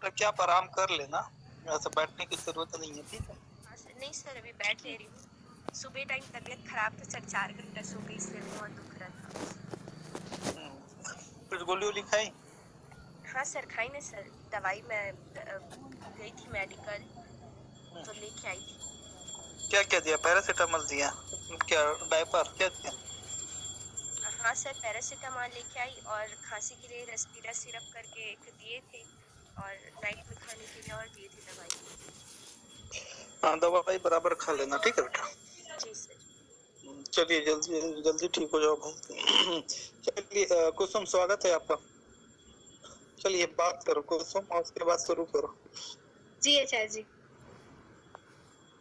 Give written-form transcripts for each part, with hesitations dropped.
क्या आप आराम कर लेना, ऐसा बैठने की जरूरत नहीं है, ठीक है? हाँ सर, नहीं सर अभी बैठ ले रही हूँ। सुबह टाइम तबीयत खराब था सर, 4 घंटा सो गई, सिर बहुत दुख रहा था। कुछ गोली वोली खाई? हाँ सर खाई ना सर, दवाई मैं गई थी मेडिकल तो लेके आई थी। क्या क्या दिया? पैरासीटामोल दिया? क्या डायपर क्या दिया? हाँ सर पैरासीटामोल लेके आई और खांसी के लिए रेस्पिरा सिरप करके एक दिए थे और नाइट में खाने के लिए और दिए थे दवाई। हाँ दवाई बराबर खा लेना, ठीक है बेटा? जी सर। चलिए जल्दी जल्दी ठीक हो जाओ भाई। चलिए कुसुम स्वागत है आपका। चलिए बात करो कुसुम और उसके बाद शुरू करो। जी आचार्य जी।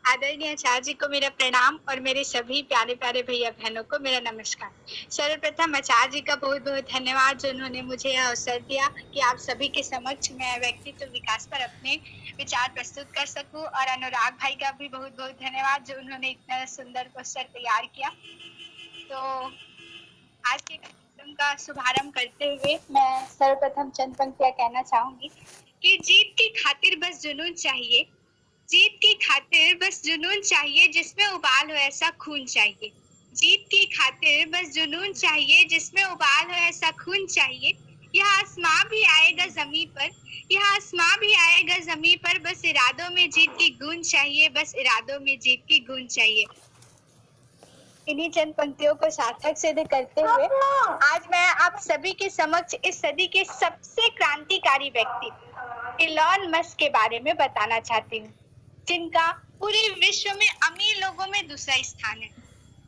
आदरणीय आचार्य जी को मेरा प्रणाम और मेरे सभी प्यारे प्यारे भैया बहनों को मेरा नमस्कार। सर्वप्रथम आचार्य जी का बहुत बहुत धन्यवाद जो उन्होंने मुझे यह अवसर दिया कि आप सभी के समक्ष मैं व्यक्तित्व विकास पर अपने विचार प्रस्तुत कर सकूं, और अनुराग भाई का भी बहुत बहुत धन्यवाद जो उन्होंने इतना सुंदर पोस्टर तैयार किया। तो आज के कार्यक्रम का शुभारंभ करते हुए मैं सर्वप्रथम चंद पंक्तियां कहना चाहूंगी कि जीत की खातिर बस जुनून चाहिए, जीत की खातिर बस जुनून चाहिए, जिसमें उबाल हो ऐसा खून चाहिए। जीत की खातिर बस जुनून चाहिए, जिसमें उबाल हो ऐसा खून चाहिए। यह आसमां भी आएगा जमीन पर, यह आसमां भी आएगा जमीन पर, बस इरादों में जीत की गूंज चाहिए, बस इरादों में जीत की गूंज चाहिए। इन्हीं चंद पंक्तियों को सार्थक सिद्ध करते हुए आज मैं आप सभी के समक्ष इस सदी के सबसे क्रांतिकारी व्यक्ति इलॉन मस्क के बारे में बताना चाहती हूँ, जिनका पूरे विश्व में अमीर लोगों में दूसरा स्थान है।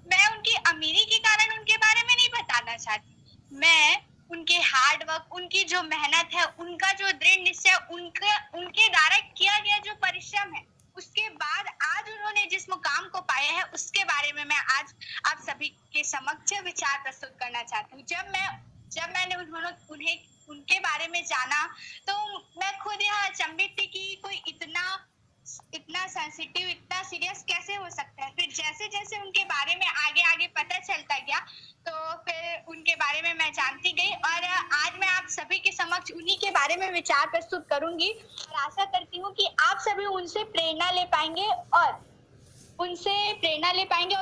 मैं उनकी अमीरी के कारण उनके बारे में नहीं बताना चाहती, मैं उनके हार्ड वर्क, उनकी जो मेहनत है, उनका जो दृढ़ निश्चय, उनके द्वारा किया गया जो परिश्रम है, उसके बाद आज उन्होंने जिस मुकाम को पाया है उसके बारे में मैं आज आप सभी के समक्ष विचार प्रस्तुत करना चाहती हूँ। जब मैंने उन्हें उनके बारे में जाना तो मैं खुद यह अचंभित थी कि कोई इतना सेंसिटिव, इतना सीरियस कैसे हो सकता है। फिर जैसे जैसे उनके बारे में आगे पता चलता गया तो फिर उनके बारे में मैं जानती गई, और आज मैं आप सभी के समक्ष उन्हीं के बारे में विचार प्रस्तुत करूंगी और आशा करती हूँ कि आप सभी उनसे प्रेरणा ले पाएंगे और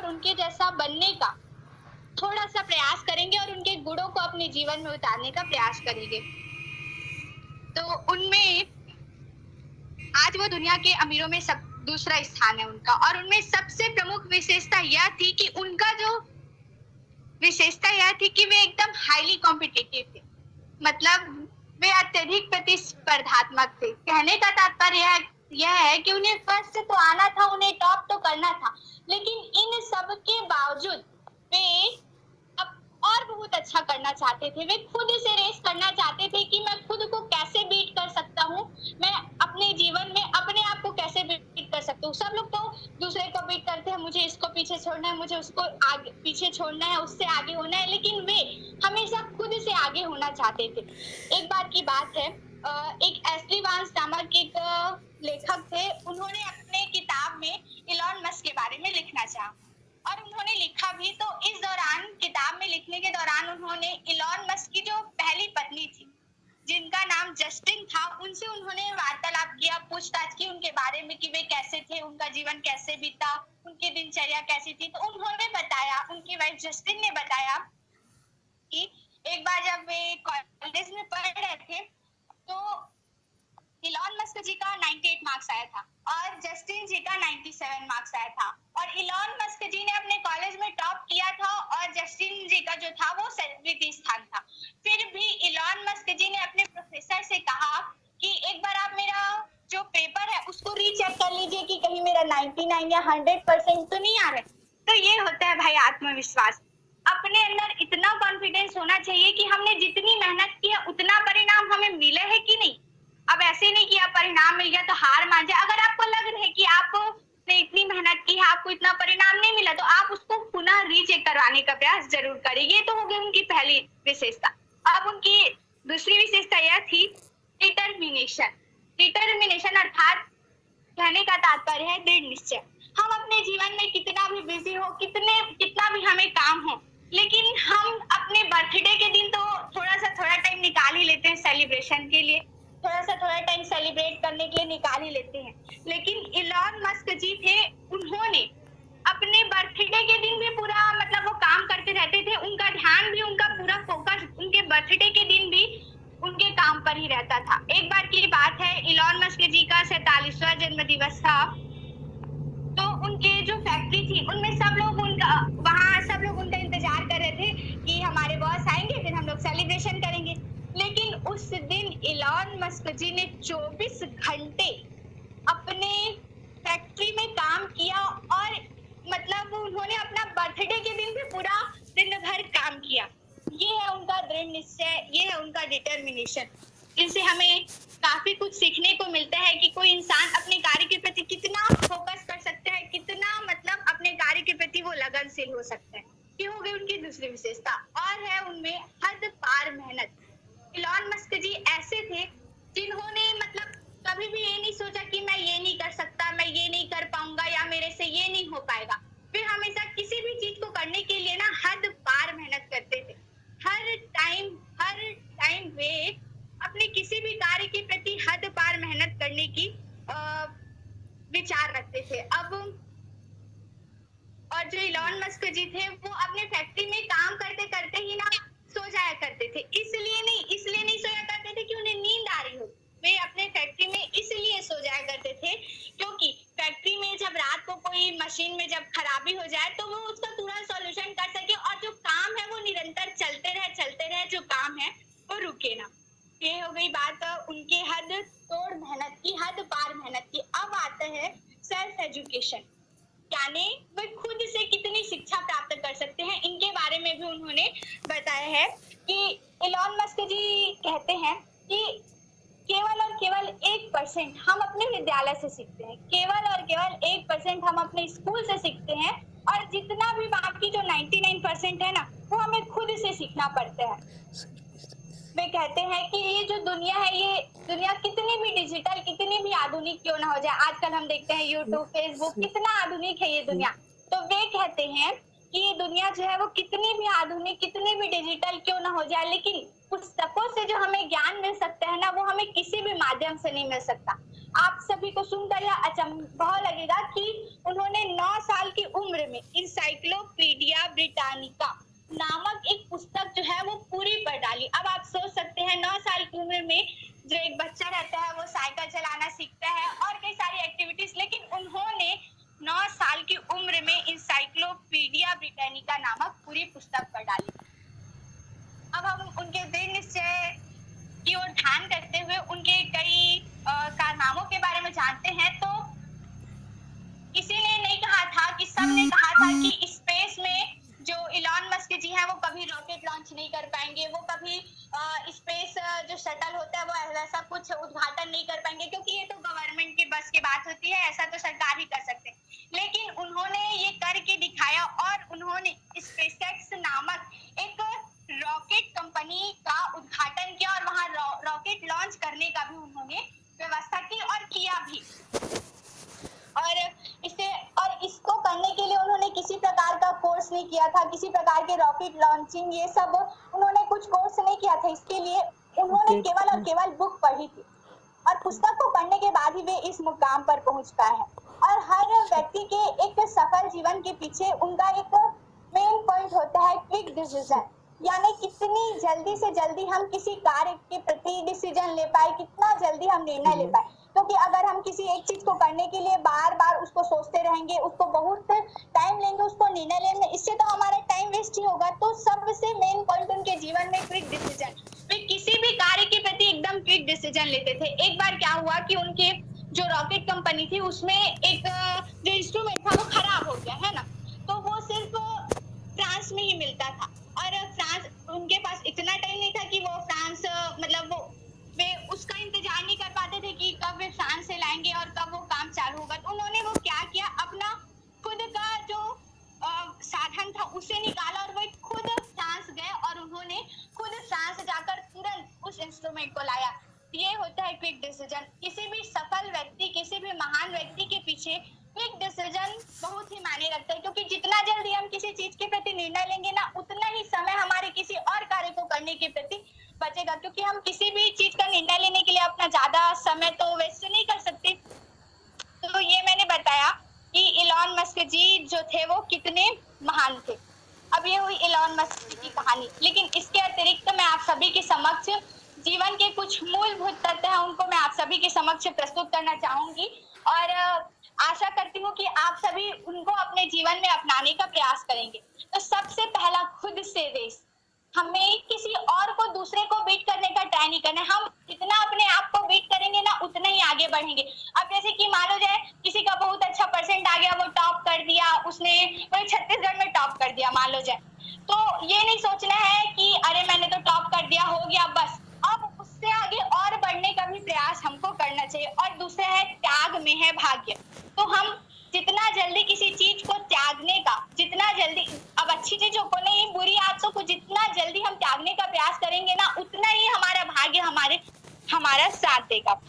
उनके जैसा बनने का थोड़ा सा प्रयास करेंगे और उनके गुणों को अपने जीवन में उतारने का प्रयास करेंगे। तो उनमें आज वो दुनिया के अमीरों में सब दूसरा स्थान है उनका, और उनमें सबसे प्रमुख विशेषता यह थी कि वे एकदम हाईली कॉम्पिटिटिव थे, मतलब वे अत्यधिक प्रतिस्पर्धात्मक थे। कहने का तात्पर्य यह है कि उन्हें फर्स्ट तो आना था, उन्हें टॉप तो करना था, लेकिन इन सब के बावजूद वे और बहुत अच्छा करना चाहते थे। वे खुद से रेस करना चाहते थे कि मैं खुद को कैसे बीट कर सकता हूँ, मैं अपने जीवन में अपने आप को कैसे बीट कर सकता हूँ। सब लोग तो दूसरे को बीट करते हैं, मुझे इसको पीछे छोड़ना है, मुझे उसको आगे पीछे छोड़ना है, उससे आगे होना है, लेकिन वे हमेशा खुद से आगे होना चाहते थे। एक बार की बात है, एक एशली वांस नामक एक लेखक थे, उन्होंने अपने किताब में इलॉन मस्क के बारे में लिखना चाहा और उन्होंने लिखा भी। तो इस दौरान किताब में लिखने के दौरान उन्होंने इलॉन मस्क की जो पहली पत्नी थी, जिनका नाम जस्टिन था, उनसे उन्होंने वार्तालाप किया, पूछताछ की उनके बारे में कि वे कैसे थे, उनका जीवन कैसे बीता, उनकी दिनचर्या कैसी थी। तो उन्होंने बताया, उनकी वाइफ जस्टिन ने बताया कि एक बार जब वे कॉलेज में पढ़ रहे थे तो इलॉन मस्क जी का 98 मार्क्स आया था और जस्टिन जी का 97 मार्क्स आया था, और इलॉन मस्क जी ने अपने कॉलेज में टॉप किया था और जस्टिन जी का जो था वो 7वीं स्थान था। फिर भी इलॉन मस्क जी ने अपने प्रोफेसर से कहा कि एक बार आप मेरा जो पेपर है उसको रीचेक कर लीजिए कि कहीं मेरा 99 या 100% तो नहीं आ रहा। तो ये होता है भाई आत्मविश्वास। अपने अंदर इतना कॉन्फिडेंस होना चाहिए कि हमने जितनी मेहनत की है उतना परिणाम हमें मिला है कि नहीं। अब ऐसे नहीं कि आप परिणाम मिल गया तो हार मान जाए। अगर आपको लग रहा है कि आपने इतनी मेहनत की है, आपको इतना परिणाम नहीं मिला, तो आप उसको पुनः रीचेक करवाने का प्रयास जरूर करें। ये तो हो गई उनकी पहली विशेषता। अब उनकी दूसरी विशेषता यह थी डिटर्मिनेशन। डिटर्मिनेशन अर्थात कहने का तात्पर्य है दृढ़ निश्चय। हम अपने जीवन में कितना भी बिजी हो, कितना भी हमें काम हो, लेकिन हम अपने बर्थडे के दिन तो थोड़ा टाइम निकाल ही लेते हैं सेलिब्रेशन के लिए, थोड़ा टाइम सेलिब्रेट करने के लिए निकाल ही लेते हैं। लेकिन इलॉन मस्क जी थे, उन्होंने अपने बर्थडे के दिन भी पूरा मतलब वो काम करते रहते थे, उनका ध्यान भी, उनका पूरा फोकस उनके बर्थडे के दिन भी उनके काम पर ही रहता था। एक बार की बात है, इलॉन मस्क जी का 47वां जन्म दिवस था, तो उनके जो फैक्ट्री थी उनमें सब लोग उनका इंतजार कर रहे थे कि हमारे बॉस आएंगे फिर हम लोग सेलिब्रेशन करेंगे। लेकिन उस दिन इलॉन मस्क जी ने 24 घंटे अपने फैक्ट्री में काम किया और मतलब उन्होंने अपना बर्थडे के दिन भी पूरा दिन भर काम किया। ये है उनका दृढ़ निश्चय, ये है उनका डिटर्मिनेशन। इनसे हमें काफी कुछ सीखने को मिलता है कि कोई इंसान अपने कार्य के प्रति कितना फोकस कर सकता है, कितना मतलब अपने कार्य के प्रति वो लगनशील हो सकता है। ये हो गई उनकी दूसरी विशेषता। और है उनमें हद पार मेहनत। इलॉन मस्क जी ऐसे थे जिन्होंने मतलब कभी भी ये नहीं सोचा कि मैं ये नहीं कर सकता, मैं ये नहीं कर पाऊंगा या मेरे से ये नहीं हो पाएगा। वे हमेशा किसी भी चीज को करने के लिए ना हद पार मेहनत करते थे। हर टाइम वे अपने किसी भी कार्य के प्रति हद पार मेहनत करने की विचार रखते थे। अब और जो इलॉन मस्क जी थे वो अपने फैक्ट्री में काम करते करते ही ना सो जाया करते थे। इसलिए नहीं सोया करते थे कि उन्हें नींद आ रही हो, वे अपने फैक्ट्री में इसलिए सो जाया करते थे क्योंकि फैक्ट्री में जब रात को कोई मशीन में जब खराबी हो जाए तो वो उसका तुरंत सॉल्यूशन कर सके और जो काम है वो निरंतर चलते रहे, जो काम है वो रुके ना। ये हो गई बात उनके हद तोड़ मेहनत की, हद पार मेहनत की। अब आता है सेल्फ एजुकेशन, यानी वे खुद से कितनी शिक्षा प्राप्त कर सकते हैं। इनके बारे में भी उन्होंने बताया है कि इलॉन मस्क जी कहते हैं कि केवल और केवल 1% हम अपने विद्यालय से सीखते हैं, केवल और केवल 1% हम अपने स्कूल से सीखते हैं और जितना भी बाकी जो 99% है ना वो हमें खुद से सीखना पड़ता है। वे कहते हैं कि ये जो दुनिया है, ये दुनिया कितनी भी डिजिटल, कितनी भी आधुनिक क्यों ना हो जाए, आजकल हम देखते हैं यूट्यूब, फेसबुक, कितना आधुनिक है ये दुनिया, तो वे कहते हैं कि ये दुनिया जो है वो कितनी भी आधुनिक, कितनी भी डिजिटल क्यों ना हो जाए, लेकिन पुस्तकों से जो हमें ज्ञान मिल सकता है ना वो हमें किसी भी माध्यम से नहीं मिल सकता। आप सभी को सुनकर यह अचंभव लगेगा कि उन्होंने 9 साल की उम्र में इंसाइक्लोपीडिया ब्रिटानिका नामक एक पुस्तक जो है वो पूरी पढ़ डाली। अब आप सोच सकते हैं 9 साल की उम्र में जो एक बच्चा रहता है वो साइकिल चलाना सीखता है और कई सारी एक्टिविटीज, लेकिन उन्होंने 9 साल की उम्र में इंसाइक्लोपीडिया ब्रिटानिका नामक पूरी पुस्तक पढ़ डाली। अब हम उनके दृढ़ निश्चय की ओर ध्यान करते हुए उनके कई कारनामों के बारे में जानते हैं। तो किसी ने नहीं कहा था कि सबने कहा था कि स्पेस में जो इलॉन मस्क जी हैं वो कभी रॉकेट लॉन्च नहीं कर पाएंगे, वो कभी स्पेस जो शटल होता है वो ऐसा कुछ उद्घाटन नहीं कर पाएंगे क्योंकि ये तो गवर्नमेंट की बस की बात होती है, ऐसा तो सरकार ही कर सकते हैं। लेकिन उन्होंने ये करके दिखाया और उन्होंने स्पेसएक्स नामक एक रॉकेट कंपनी का उद्घाटन किया और वहां रॉकेट लॉन्च करने का भी उन्होंने व्यवस्था की और किया भी। और इसको करने के लिए उन्होंने किसी प्रकार का कोर्स नहीं किया था, किसी प्रकार के रॉकेट लॉन्चिंग ये सब उन्होंने कुछ कोर्स नहीं किया था। इसके लिए उन्होंने केवल और केवल बुक पढ़ी थी और पुस्तक को पढ़ने के बाद ही वे इस मुकाम पर पहुंच पाए हैं। और हर व्यक्ति के एक सफल जीवन के पीछे उनका एक मेन पॉइंट होता है क्विक डिसीजन, यानी कितनी जल्दी से जल्दी हम किसी कार्य के प्रति डिसीजन ले पाए, कितना जल्दी हम निर्णय ले पाए। क्योंकि अगर हम किसी एक चीज को करने के लिए बार बार उसको सोचते रहेंगे, उसको बहुत टाइम लेंगे, उसको निर्णय लेने, इससे तो हमारा टाइम वेस्ट ही होगा। तो सबसे मेन पॉइंट उनके जीवन में क्विक डिसीजन, वे किसी भी कार्य के प्रति एकदम क्विक डिसीजन लेते थे। एक बार क्या हुआ कि उनके जो रॉकेट कंपनी थी उसमें एक जो इंस्ट्रूमेंट था वो खराब हो गया है ना, तो वो सिर्फ फ्रांस में ही मिलता था और फ्रांस, उनके पास इतना टाइम नहीं था कि वो फ्रांस मतलब वे उसका इंतजार नहीं कर पाते थे कि कब वे फ्रांस से लाएंगे और कब वो काम चालू होगा। तो उन्होंने वो क्या किया, अपना खुद का जो साधन था उसे निकाला और वे खुद फ्रांस गए और उन्होंने खुद फ्रांस जाकर तुरंत उस इंस्ट्रूमेंट को लाया। ये होता है क्विक डिसीजन। किसी भी सफल व्यक्ति, किसी भी महान व्यक्ति के पीछे क्विक डिसीजन बहुत ही मायने रखता है, क्योंकि जितना जल्दी हम किसी चीज के प्रति निर्णय लेंगे ना, उतना ही समय हमारे किसी और कार्य को करने के प्रति बचेगा, क्योंकि हम किसी भी चीज का निर्णय लेने के लिए अपना ज्यादा समय तो वेस्ट नहीं कर सकते। तो ये मैंने बताया कि इलॉन मस्क जी जो थे वो कितने महान थे। अब ये हुई इलॉन मस्क जी की कहानी, लेकिन इसके अतिरिक्त मैं आप सभी के समक्ष जीवन के कुछ मूलभूत तथ्य हैं उनको मैं आप सभी के समक्ष प्रस्तुत करना चाहूंगी, और आशा करती हूँ कि आप सभी उनको अपने जीवन में अपनाने का प्रयास करेंगे। तो सबसे पहला, खुद से रेस। हमें किसी और को, दूसरे को बीट करने का ट्राई नहीं करना है। हम जितना अपने आप को बीट करेंगे ना उतना ही आगे बढ़ेंगे। अब जैसे कि मान लो जाए किसी का बहुत अच्छा परसेंट आ गया, वो टॉप कर दिया, उसने कोई छत्तीसगढ़ में टॉप कर दिया मान लो जाए, तो ये नहीं सोचना है कि अरे मैंने तो टॉप कर दिया, हो गया बस। अब उससे आगे और बढ़ने का भी प्रयास हमको करना चाहिए। और दूसरा है, त्याग में है भाग्य। तो हम जितना जल्दी किसी चीज को त्यागने का, जितना जल्दी, अब अच्छी चीजों को नहीं, बुरी आदतों को जितना जल्दी हम त्यागने का प्रयास करेंगे ना उतना ही हमारा भाग्य हमारा साथ देगा।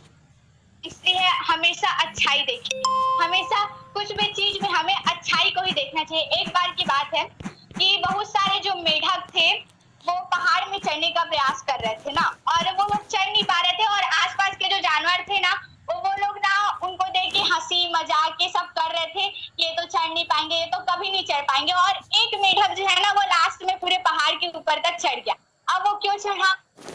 इसलिए हमेशा अच्छाई देखिए, हमेशा कुछ भी चीज में हमें अच्छाई को ही देखना चाहिए। एक बार की बात है कि बहुत सारे जो मेढक थे वो पहाड़ में चढ़ने का प्रयास कर रहे थे ना, और वो लोग चढ़ नहीं पा रहे थे, और आसपास के जो जानवर थे ना वो लोग ना उनको देख के हंसी मजाक ये सब कर रहे थे, ये तो चढ़ नहीं पाएंगे, ये तो कभी नहीं चढ़ पाएंगे। और एक मेढक जो है ना वो लास्ट में पूरे पहाड़ के ऊपर तक चढ़ गया। अब वो क्यों चढ़ा,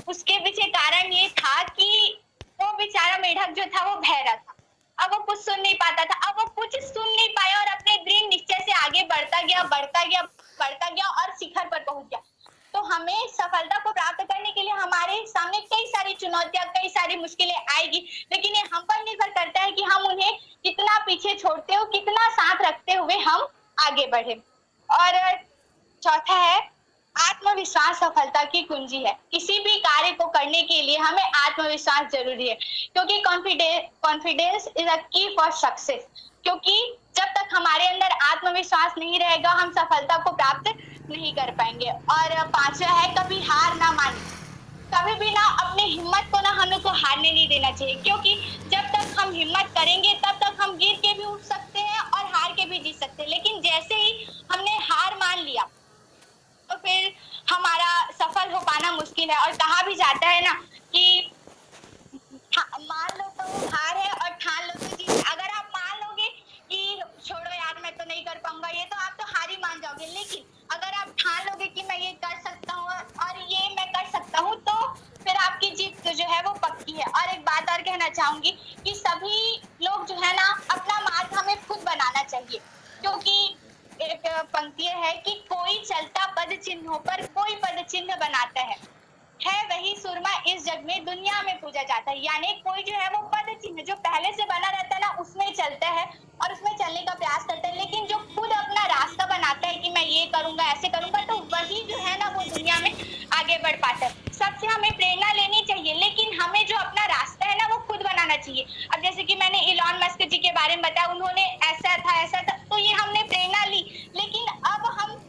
उसके पीछे कारण ये था कि वो बेचारा मेढक जो था वो बहरा था। अब वो कुछ सुन नहीं पाता था, अब वो कुछ सुन नहीं पाया और अपने दृढ़ निश्चय से आगे बढ़ता गया और शिखर पर पहुंच गया। तो हमें सफलता को प्राप्त करने के लिए हमारे सामने कई सारी चुनौतियां, कई सारी मुश्किलें आएगी, लेकिन ये हम पर निर्भर करता है कि हम उन्हें कितना पीछे छोड़ते हो, कितना साथ रखते हुए हम आगे बढ़े। और चौथा है, आत्मविश्वास सफलता की कुंजी है। किसी भी कार्य को करने के लिए हमें आत्मविश्वास जरूरी है, क्योंकि कॉन्फिडेंस इज अ की फॉर सक्सेस। क्योंकि जब तक हमारे अंदर आत्मविश्वास नहीं रहेगा हम सफलता को प्राप्त नहीं कर पाएंगे। और पांचवा है, कभी हार ना माने। कभी भी ना अपने हिम्मत को ना हम लोग को हारने नहीं देना चाहिए, क्योंकि जब तक हम हिम्मत करेंगे तब तक हम गिर के भी उठ सकते हैं और हार के भी जीत सकते हैं। लेकिन जैसे ही हमने हार मान लिया तो फिर हमारा सफल हो पाना मुश्किल है। और कहा भी जाता है ना कि मान लो तो हार है और ठान लो तो जीत। अगर आप मान लोगे कि छोड़ो यार मैं तो नहीं कर पाऊंगा, ये तो आप तो हार ही मान जाओगे। लेकिन अगर आप ठान लोगे कि मैं ये कर सकता हूँ और ये मैं कर सकता हूँ, तो फिर आपकी जीत तो जो है वो पक्की है। और एक बात और कहना चाहूंगी कि सभी लोग जो है ना अपना मार्ग हमें खुद बनाना चाहिए, क्योंकि एक पंक्ति है कि कोई चलता पद चिन्हों पर कोई पद चिन्ह बनाता है वही सुरमा इस जग में दुनिया में पूजा जाता है। यानी कोई जो है वो पद चिन्ह जो पहले से बना रहता है ना उसमें चलता है और उसमें चलने का प्रयास करता है, लेकिन जो खुद अपना रास्ता बनाता है कि मैं ये करूंगा ऐसे करूंगा, तो वही जो है ना वो दुनिया में आगे बढ़ पाता है। सबसे हमें प्रेरणा लेनी चाहिए, लेकिन हमें जो अपना रास्ता है ना वो खुद बनाना चाहिए। अब जैसे कि मैंने इलॉन मस्क जी के बारे में बताया, उन्होंने ऐसा था तो ये हमने प्रेरणा ली, लेकिन अब हम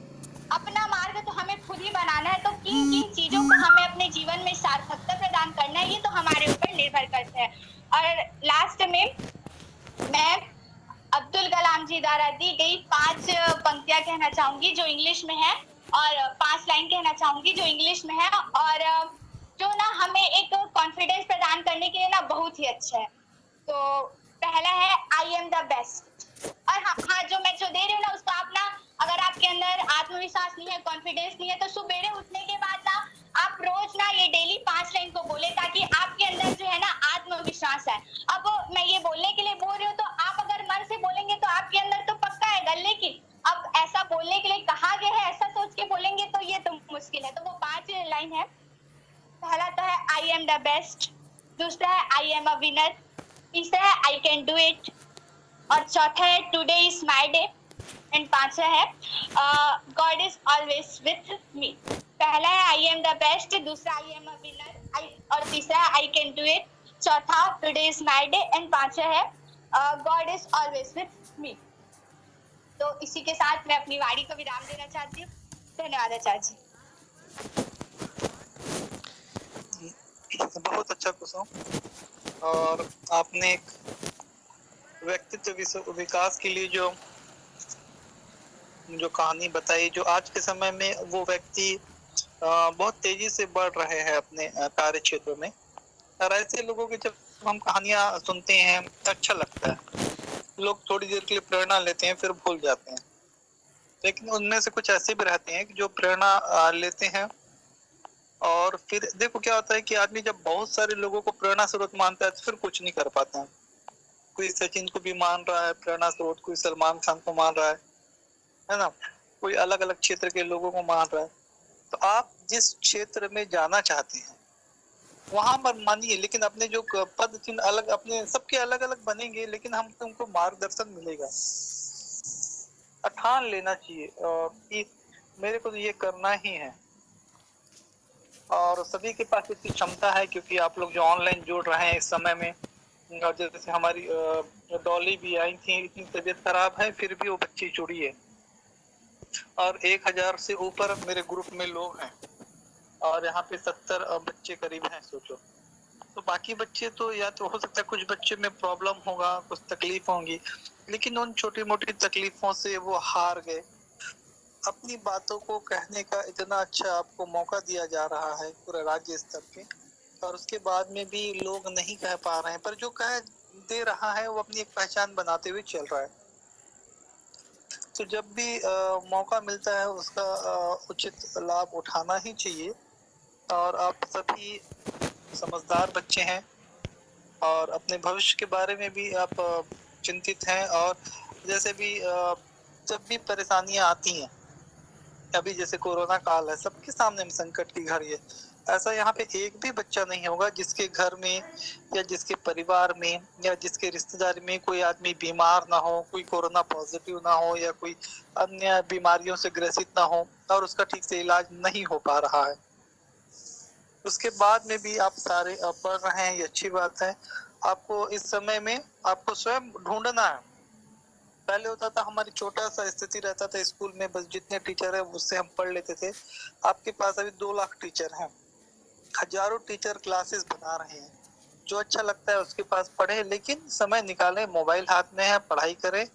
अपना मार्ग तो हमें खुद ही बनाना है। तो किन किन चीजों को हमें अपने जीवन में सार्थकता प्रदान करना है ये तो हमारे ऊपर निर्भर करता है। और लास्ट में मैं अब्दुल कलाम जी द्वारा दी गई 5 पंक्तियां कहना चाहूंगी जो इंग्लिश में है, और 5 लाइन कहना चाहूंगी जो इंग्लिश में है, और जो ना हमें एक कॉन्फिडेंस प्रदान करने के लिए ना बहुत ही अच्छा है। तो पहला है, आई एम द बेस्ट। और हाँ जो मैं जो दे रही हूँ ना उसको आप ना, अगर आपके अंदर आत्मविश्वास नहीं है, कॉन्फिडेंस नहीं है, तो सुबह उठने के बाद ना आप रोज ना ये डेली 5 लाइन को बोले, ताकि आपके अंदर जो है ना आत्मविश्वास है। अब मैं ये बोलने के लिए बोल रही हूँ तो आप अगर मन से बोलेंगे तो आपके अंदर तो पक्का आएगा, लेकिन अब ऐसा बोलने के लिए कहा गया है, ऐसा सोच के बोलेंगे तो ये तो मुश्किल है। तो वो 5 लाइन है। पहला तो है आई एम द बेस्ट, दूसरा है आई एम अ विनर, तीसरा है आई कैन डू इट, और चौथा है today is my day, and पांचवा है God is always with me. पहला है आई एम द बेस्ट, दूसरा आई एम अ विनर, और तीसरा है आई कैन डू इट, चौथा today is my day, and पांचवा है God is always with me. तो इसी के साथ मैं अपनी वाणी को विराम देना चाहती हूँ। धन्यवाद आचार्य जी। बहुत अच्छा कुसुम। और आपने एक व्यक्तित्व विकास के लिए जो कहानी बताई, जो आज के समय में वो व्यक्ति बहुत तेजी से बढ़ रहे हैं अपने कार्य क्षेत्र में। और ऐसे लोगों की जब हम कहानियां सुनते हैं तो अच्छा लगता है। लोग थोड़ी देर के लिए प्रेरणा लेते हैं फिर भूल जाते हैं, लेकिन उनमें से कुछ ऐसे भी रहते हैं कि जो प्रेरणा लेते हैं और फिर देखो क्या होता है कि आदमी जब बहुत सारे लोगों को प्रेरणा स्रोत मानता है तो फिर कुछ नहीं कर पाता है। कोई सचिन को भी मान रहा है प्रेरणा स्रोत, कोई सलमान खान को मान रहा है ना, कोई अलग अलग क्षेत्र के लोगों को मान रहा है। तो आप जिस क्षेत्र में जाना चाहते हैं वहां पर मानिए, लेकिन अपने जो पद चिन्ह अलग, अपने सबके अलग अलग बनेंगे, लेकिन हम तुमको मार्गदर्शन मिलेगा। ठान लेना चाहिए कि मेरे को तो ये करना ही है। और सभी के पास इतनी क्षमता है, क्योंकि आप लोग जो ऑनलाइन जुड़ रहे हैं इस समय में, और जैसे हमारी डॉली भी आई थी, इतनी तबीयत खराब है फिर भी वो बच्ची जुड़ी है। और 1000 से ऊपर मेरे ग्रुप में लोग हैं और यहाँ पे 70 बच्चे करीब हैं, सोचो। तो बाकी बच्चे तो या तो हो सकता है कुछ बच्चे में प्रॉब्लम होगा, कुछ तकलीफ होंगी, लेकिन उन छोटी मोटी तकलीफों से वो हार गए। अपनी बातों को कहने का इतना अच्छा आपको मौका दिया जा रहा है पूरे राज्य स्तर पे, और उसके बाद में भी लोग नहीं कह पा रहे हैं। पर जो कह दे रहा है वो अपनी एक पहचान बनाते हुए चल रहा है। तो जब भी मौका मिलता है उसका उचित लाभ उठाना ही चाहिए। और आप सभी समझदार बच्चे हैं और अपने भविष्य के बारे में भी आप चिंतित हैं। और जैसे भी जब भी परेशानियां आती हैं, अभी जैसे कोरोना काल है, सबके सामने में संकट की घड़ी है, ऐसा यहाँ पे एक भी बच्चा नहीं होगा जिसके घर में या जिसके परिवार में या जिसके रिश्तेदारी में कोई आदमी बीमार ना हो, कोई कोरोना पॉजिटिव ना हो या कोई अन्य बीमारियों से ग्रसित ना हो और उसका ठीक से इलाज नहीं हो पा रहा है। उसके बाद में भी आप सारे पढ़ रहे हैं, ये अच्छी बात है। आपको इस समय में आपको स्वयं ढूंढना है। पहले होता था हमारी छोटा सा स्थिति रहता था स्कूल में, बस जितने टीचर है उससे हम पढ़ लेते थे। आपके पास अभी 2 लाख टीचर हैं, हजारों टीचर क्लासेस बना रहे हैं। जो अच्छा लगता है उसके पास पढ़े, लेकिन समय निकालें, मोबाइल हाथ में है, पढ़ाई करें।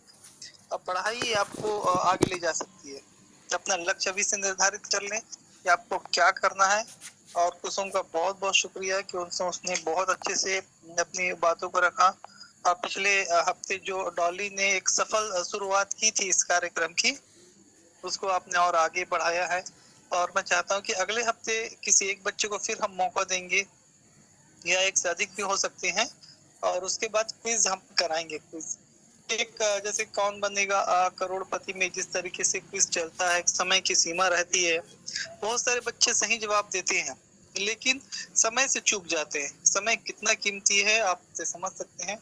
अब पढ़ाई आपको आगे ले जा सकती है। अपना लक्ष्य अभी से निर्धारित कर लें कि आपको क्या करना है। और कुसुम का बहुत बहुत शुक्रिया कि उसने बहुत अच्छे से अपनी बातों को रखा। पिछले हफ्ते जो डॉली ने एक सफल शुरुआत की थी इस कार्यक्रम की, उसको आपने और आगे बढ़ाया है। और मैं चाहता हूँ कि अगले हफ्ते किसी एक बच्चे को फिर हम मौका देंगे, या एक से अधिक भी हो सकते हैं। और उसके बाद क्विज हम कराएंगे। क्विज एक जैसे कौन बनेगा करोड़पति में जिस तरीके से क्विज चलता है, समय की सीमा रहती है, बहुत सारे बच्चे सही जवाब देते हैं लेकिन समय से चूक जाते हैं। समय कितना कीमती है आप से समझ सकते हैं।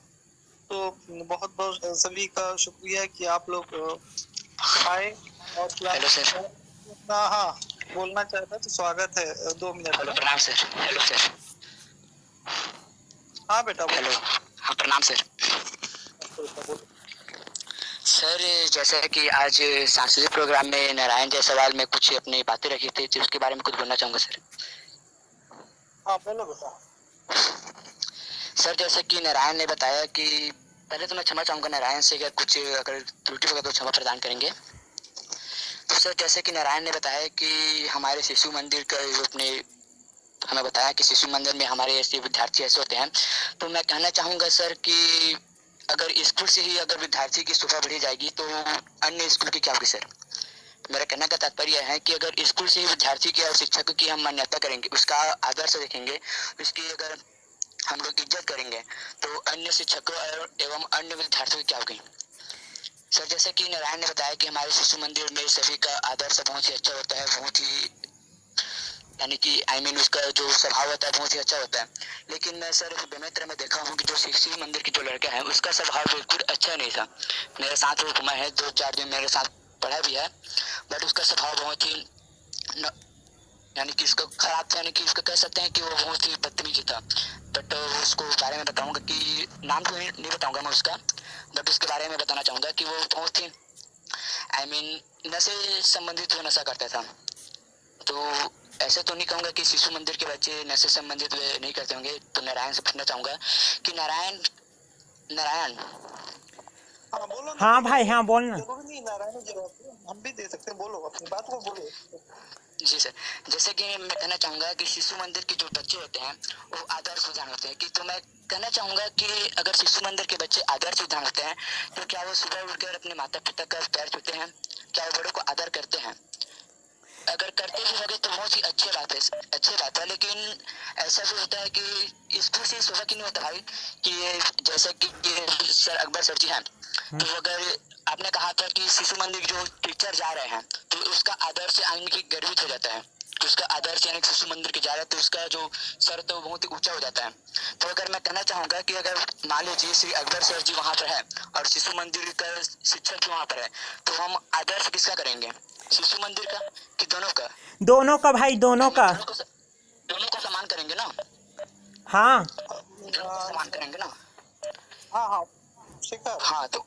तो बहुत बहुत सभी का शुक्रिया कि आप लोग आए और हेलो सर। हाँ बोलना चाहता तो स्वागत है। 2 मिनट हेलो, का। प्रणाम सर। Hello sir. हाँ बेटा बोलो। हेलो, हाँ प्रणाम सर। सर जैसा कि आज सांस्कृतिक प्रोग्राम में नारायण जायसवाल में कुछ अपनी बातें रखी थी, तो उसके बारे में कुछ बोलना चाहूँगा सर। हाँ बोलो बेटा। सर जैसे कि नारायण ने बताया कि पहले तो मैं क्षमा चाहूँगा नारायण से, अगर कुछ अगर त्रुटि होगा तो क्षमा प्रदान करेंगे। तो सर जैसे कि नारायण ने बताया कि हमारे शिशु मंदिर का जो अपने हमें बताया कि शिशु मंदिर में हमारे ऐसे विद्यार्थी ऐसे होते हैं, तो मैं कहना चाहूँगा सर कि अगर स्कूल से ही अगर विद्यार्थी की शोभा बढ़ी जाएगी तो अन्य स्कूल की क्या होगी सर। मेरा कहने का तात्पर्य है कि अगर स्कूल से ही विद्यार्थी की और शिक्षक की हम मान्यता करेंगे, उसका आदर्श देखेंगे, उसकी अगर हम लोग इज्जत करेंगे, तो अन्य शिक्षकों एवं अन्य विद्यार्थियों की क्या होगी। सर जैसे कि नारायण ने बताया कि हमारे शिशु मंदिर में सभी का आदर्श बहुत ही अच्छा होता है, बहुत ही यानी कि उसका जो स्वभाव होता है बहुत ही अच्छा होता है। लेकिन मैं सर बेमेतरा में देखा हूँ कि जो शिशु मंदिर की जो लड़का है उसका स्वभाव बिल्कुल अच्छा नहीं था। मेरे साथ वो घुमा है, 2-4 दिन मेरे साथ पढ़ा भी है, बट उसका स्वभाव बहुत ही यानी कि इसको खराब था, यानी कि इसको कह सकते हैं कि वो बहुत ही बदतमीज था। बट उसको बारे में बताऊंगा कि नाम तो नहीं बताऊंगा मैं उसका, बट उसके बारे में बताना चाहूँगा कि वो बहुत ही नशे संबंधित वो नशा करता था। तो ऐसे तो नहीं कहूँगा कि शिशु मंदिर के बच्चे नशे संबंधित नहीं करते होंगे। तो नारायण से पूछना चाहूँगा कि नारायण हाँ बोलो। हाँ भाई हाँ बोलना। जरूरी नहीं नारायण जवाब हम भी दे सकते हैं, बोलो अपनी बात को बोलो। जी सर, जैसे कि मैं कहना चाहूँगा कि शिशु मंदिर के जो बच्चे होते हैं वो आदर्श विधान होते हैं, कि तो मैं कहना चाहूँगा कि अगर शिशु मंदिर के बच्चे आदर्श विधान होते हैं तो क्या वो सुबह उठकर अपने माता पिता का पैर छूते हैं, क्या वो बड़ों को आदर करते हैं? अगर करते भी होंगे तो बहुत ही अच्छी बात है, लेकिन ऐसा भी होता है कि स्कूल से सुबह की नहीं होता भाई कि जैसे कि ये सर अकबर सर जी हैं, तो अगर आपने कहा था कि शिशु मंदिर जो टीचर जा रहे हैं तो उसका आदर्श आने की गर्वित हो जाता है, तो उसका आदर्श यानी शिशु मंदिर के जा रहा है तो उसका जो सर तो बहुत ही ऊंचा हो जाता है। तो अगर मैं कहना चाहूंगा कि अगर मान लीजिए श्री अकबर सर जी वहाँ पर है और शिशु मंदिर का शिक्षक भी वहाँ पर है, तो हम आदर्श किसका करेंगे, शिशु मंदिर का कि दोनों का? दोनों का भाई, दोनों का। दोनों को समान करेंगे ना, हाँ दोनों को समान करेंगे ना। हाँ हाँ शिखर। हाँ तो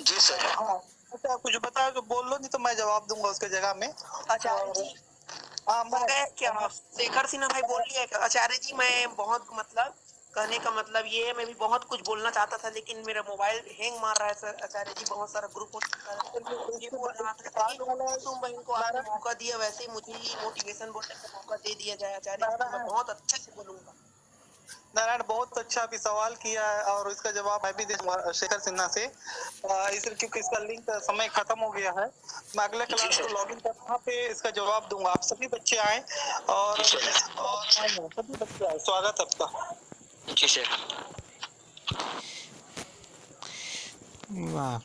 जी सर। हाँ अच्छा कुछ बता के बोल लो, नहीं तो मैं जवाब दूंगा उसके जगह में। आचार्य जी हाँ मैं क्या शेखर सिन्हा भाई बोल रही है आचार्य जी, मैं बहुत मतलब कहने का मतलब ये है, मैं भी बहुत कुछ बोलना चाहता था लेकिन मेरा मोबाइल हैंग मार रहा है सर आचार्य जी, बहुत सारा ग्रुप हो चुका है। ये बोल रहा था कि तुम बहन को आपने मौका दिया, वैसे ही मुझे ही मोटिवेशन बोलने का मौका दे दिया जाए आचार्य जी, मैं बहुत अच्छे से बोलूंगा। नारायण बहुत अच्छा अभी सवाल किया है और इसका जवाब मैं भी दूंगा शेखर सिन्हा से। इस क्योंकि इसका लिंक समय खत्म हो गया है, मैं अगले क्लास को लॉगिन कर वहाँ पे इसका जवाब दूंगा। आप सभी बच्चे आए और सभी बच्चे आए, स्वागत है आपका। जी सर। वाह।